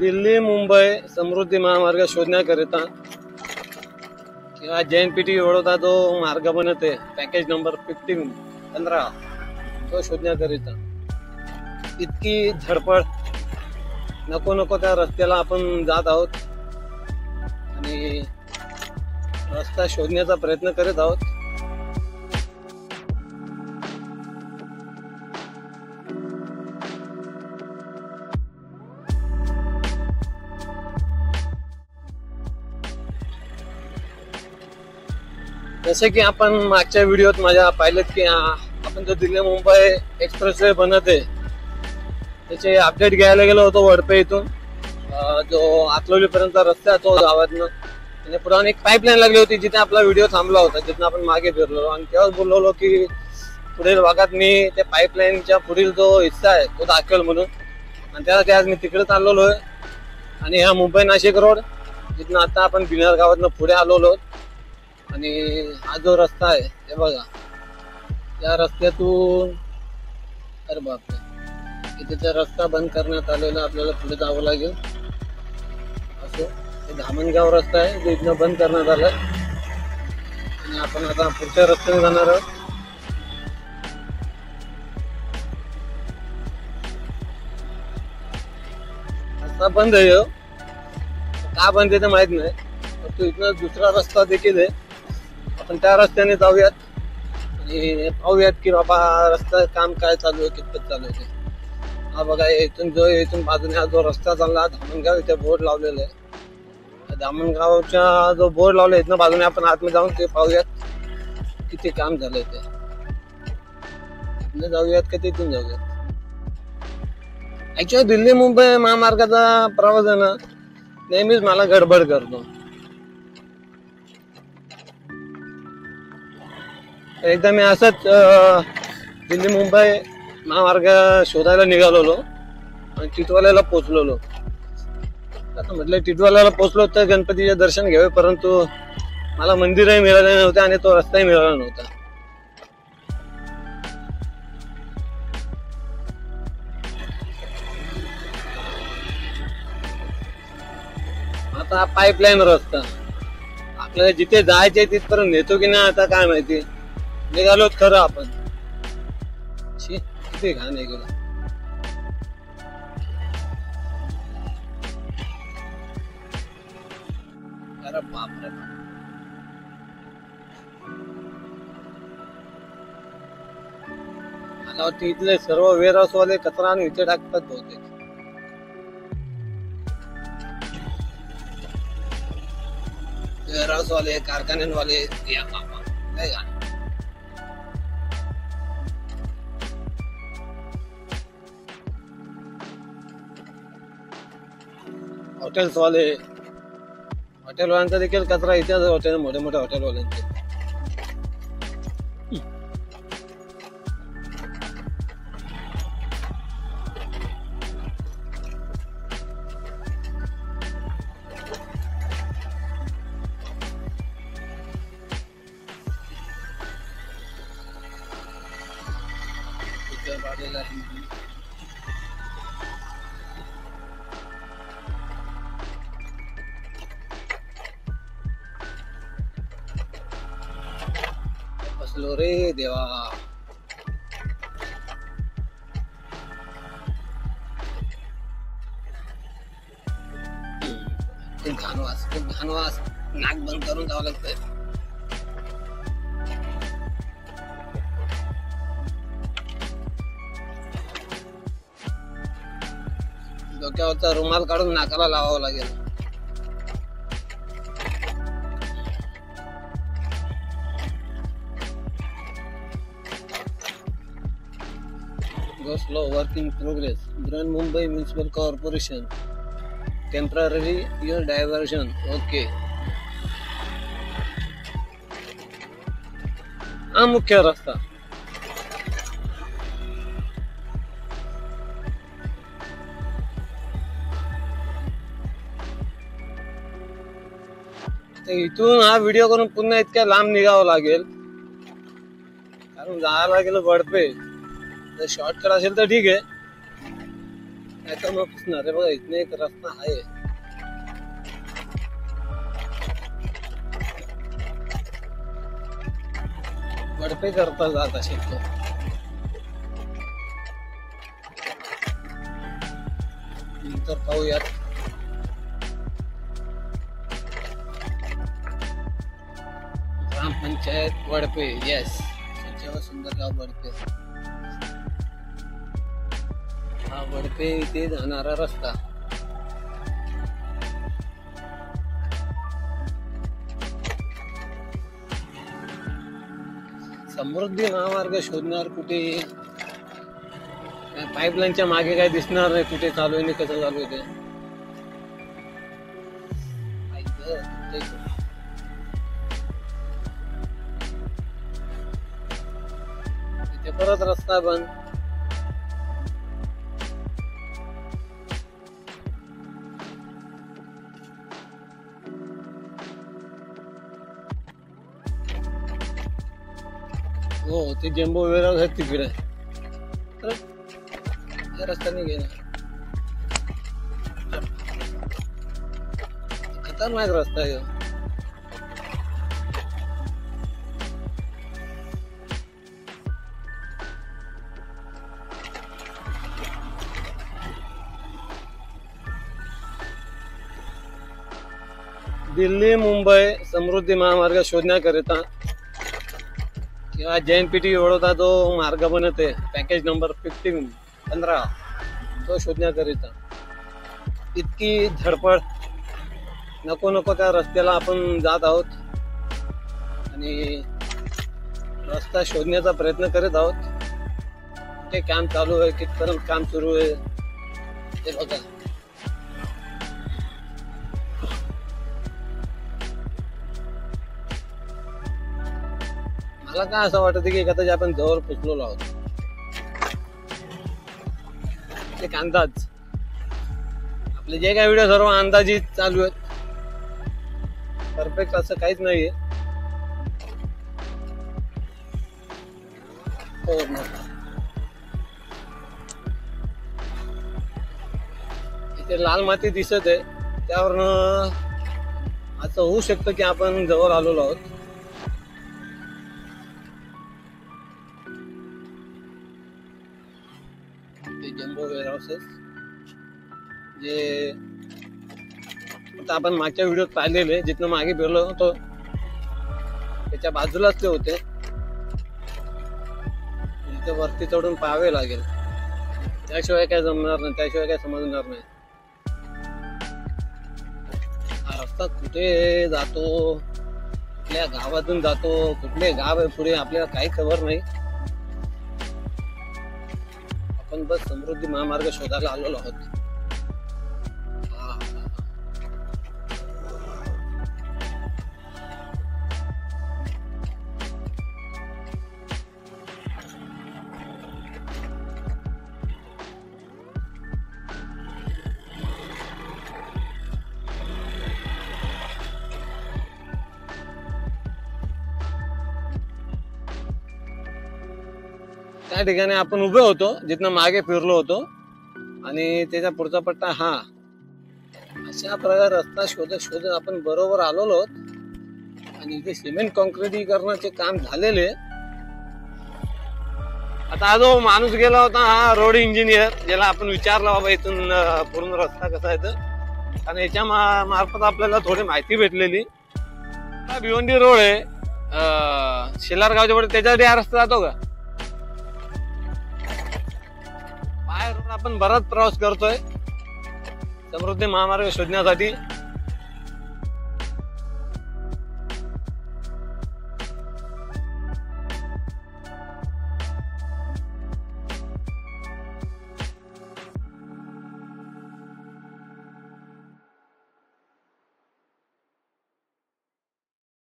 दिल्ली मुंबई समृद्धी महामार्ग शोधण्याकरिता किंवा JNPT वडोदरा जो मार्ग बनत आहे पॅकेज नंबर 15 तो शोधण्याकरिता इतकी धडपड नको नको त्या रस्त्याला आपण जात आहोत आणि रस्ता शोधण्याचा प्रयत्न करत आहोत. जसे की आपण मागच्या व्हिडिओत माझ्या पाहिलेत की आपण जो दिल्ली मुंबई एक्सप्रेसवे बनत आहे त्याचे अपडेट घ्यायला गेलो होतो वडपे इथून जो आतलवली पर्यंत रस्ता तो गावातनं आणि पुढे एक पाईपलाईन लागली होती जिथे आपला व्हिडिओ थांबला होता जिथून आपण मागे फिरलो आणि तेव्हाच बोललो की पुढील भागात मी त्या पाईपलाईनच्या पुढील जो हिस्सा आहे तो दाखवेल म्हणून आणि त्यासाठी आज मी तिकडे चाललेलो आहे. आणि हा मुंबई नाशिक रोड जिथून आता आपण बिनार गावातनं पुढे आलेलो आणि हा जो रस्ता आहे हे बघा या रस्त्यातून अरे बापरे इथे तर रस्ता बंद करण्यात आलेला आपल्याला पुढे जावं लागेल. असो हे धामणगाव रस्ता आहे जो इथनं बंद करण्यात आलाय आणि आपण आता पुढच्या रस्त्याने जाणार आहोत. रस्ता बंद आहे का बंद आहे ते माहित नाही परंतु इथनं दुसरा रस्ता देखील आहे. आपण त्या रस्त्याने जाऊयात आणि पाहूयात की बाबा रस्ता काम काय चालू आहे कितपत चालू आहे. हा बघा इथून बाजूने हा जो रस्ता चालला धामणगाव इथे बोर्ड लावलेला आहे. धामणगावच्या जो बोर्ड लावला इथनं बाजूने आपण आतमध्ये जाऊन ते पाहूयात किती काम झालंय ते. इथनं जाऊयात का तिथून जाऊयात. ऍक्च्युअली दिल्ली मुंबई महामार्गाचा प्रवास आहे ना नेहमीच मला गडबड करतो. एकदा मी असंच दिल्ली मुंबई महामार्ग शोधायला निघालेलो आणि टिटवाल्याला पोचलेलो. आता म्हटलं टिटवाल्याला पोचलो तर गणपतीचे दर्शन घ्यावे परंतु मला मंदिरही मिळाले नव्हते आणि तो रस्ताही मिळाला नव्हता. आता पाईपलाईन रस्ता आपल्याला जिथे जायचे तिथपर्यंत नेतो की नाही आता काय माहिती. निघालोत खरं आपण किती घाण आहे गेलं. अरे बापरे मला वाटतं इथले सर्व वेअरहाऊसवाले कचरा आणि इथे टाकतात बहुतेक. वेअरहाऊसवाले कारखान्यांवाले या बाबा नाही घाण. हॉटेलवाल्यांचा देखील कचरा इथेच हॉटेल मोठ्या मोठ्या हॉटेलवाल्यांचे. बसलो रे देवा. खूप घाणवास नाक बंद करून जावं लागतंय. डोक्यावरचा रुमाल काढून नाकाला लावावं लागेल. Slow work in progress. Mumbai Municipal Corporation. Temporary your diversion. Okay. हा मुख्य रस्ता. इथून हा व्हिडिओ करून पुन्हा इतक्या लांब निघावं लागेल कारण जायला लागेल वडपे. शॉर्टकट असेल तर ठीक आहे आता मग पुसणार आहे बघा. इथने एक रस्ता आहे. वडपे करता जात असेल तो. नंतर पाहूयात. ग्रामपंचायत वडपे. येस, सुंदर गाव वडपे. हा वडपे इथे जाणारा रस्ता. समृद्धी महामार्ग शोधणार कुठे? पाईपलाईनच्या मागे काय दिसणार नाही कुठे चालू आहे, कसं चालू आहे ते. इथे परत रस्ता बंद. हो, ते जम्बो वेअरहाऊस आहेत तिकडे. रस्त्याने गेला. खतरनाक रस्ता आहे. दिल्ली मुंबई समृद्धी महामार्ग शोधण्याकरिता किंवा JNPT वडोदरा जो मार्ग बनत आहे, पॅकेज नंबर 15 तो शोधण्याकरिता इतकी धडपड नको त्या रस्त्याला आपण जात आहोत आणि रस्ता शोधण्याचा प्रयत्न करत आहोत. कुठे काम चालू आहे, कितपर्यंत काम सुरू आहे ते बघा. मला काय असं वाटतं की कदाचित आपण जवळ पोचलेलो आहोत. एक अंदाज. आपले जे काही व्हिडिओ सर्व अंदाजी चालू आहेत. परफेक्ट असं काहीच नाहीये. हो, इथे लाल माती दिसत आहे, त्यावरनं असं होऊ शकतं की आपण जवळ आलेलो आहोत. जम्बो वेअरहाऊसेस जे आता आपण मागच्या व्हिडिओत पाहिलेले, जिथनं मागे फिरलो होतो त्याच्या बाजूलाच ते होते. इथे वरती चढून पाहावे लागेल, त्याशिवाय काय जमणार नाही, त्याशिवाय काय समजणार नाही. हा रस्ता कुठे जातो, कुठल्या गावातून जातो, कुठले गाव आहे पुढे आपल्याला काही खबर नाही. आपण बस समृद्धी महामार्ग शोधायला आलेलो आहोत. त्या ठिकाणी आपण उभे होतो जिथनं मागे फिरलो होतो आणि त्याचा पुढचा पट्टा हा. अशा प्रकारे रस्ता शोधत आपण बरोबर आलेलो आहोत आणि इथे सिमेंट कॉन्क्रिटीकरणाचे काम झालेले. आता हा जो माणूस गेला होता हा रोड इंजिनियर, ज्याला आपण विचारला बाबा इथून पूर्ण रस्ता कसा आहे तर, आणि याच्या मार्फत आपल्याला थोडी माहिती भेटलेली. हा भिवंडी रोड आहे शेलार गावच्या पुढे, त्याच्यासाठी हा रस्ता जातो का? रोड आपण बराच प्रवास करतोय समृद्धी महामार्ग शोधण्यासाठी.